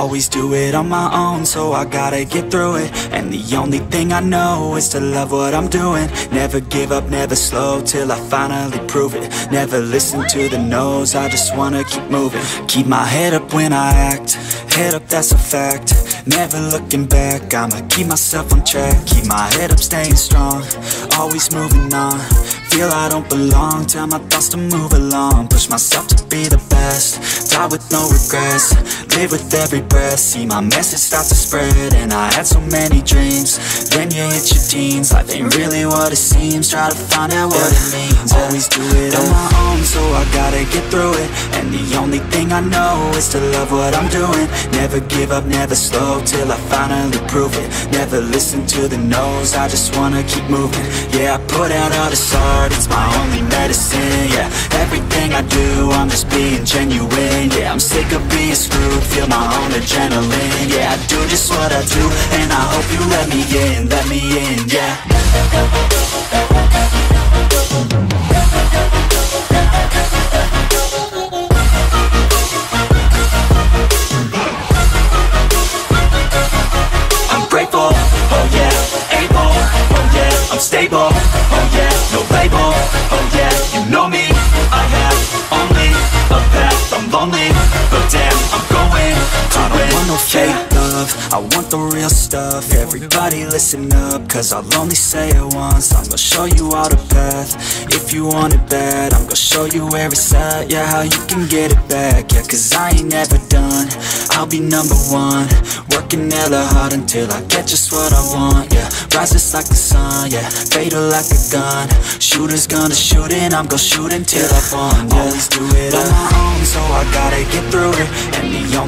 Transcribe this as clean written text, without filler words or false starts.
Always do it on my own, so I gotta get through it. And the only thing I know is to love what I'm doing. Never give up, never slow, till I finally prove it. Never listen to the no's, I just wanna keep moving. Keep my head up when I act, head up, that's a fact. Never looking back, I'ma keep myself on track. Keep my head up, staying strong, always moving on. Feel I don't belong, tell my thoughts to move along. Push myself to be the best, die with no regrets. Live with every breath, see my message start to spread. And I had so many dreams, then you hit your teens. Life ain't really what it seems, try to find out what it means. Always do it on my own, so I gotta get through it. And the only thing I know is to love what I'm doing. Never give up, never slow, till I finally prove it. Never listen to the no's, I just wanna keep moving. Yeah, I put out all this art, it's my only medicine. Yeah, everything I do, I'm just being genuine. Yeah, I'm sick of being screwed, feel my own adrenaline. Yeah, I do just what I do, and I hope you let me in, yeah. I'm grateful, oh yeah, able, oh yeah, I'm stable, oh yeah, no label, oh yeah, you know me, I have only a path, I'm lonely, but damn, I'm going to win. I don't want no fake love, I want the real stuff. Everybody listen up, cause I'll only say it once. I'm gonna show you all the path, if you want it bad. I'm gonna show you where it's at, yeah, how you can get it back. Yeah, cause I ain't never done, I'll be number one. Working hella hard until I get just what I want. Yeah, rises like the sun, yeah, fatal like a gun. Shooter's gonna shoot and I'm gonna shoot until I won. Yeah. Always do it on my own, so I gotta get through it. And the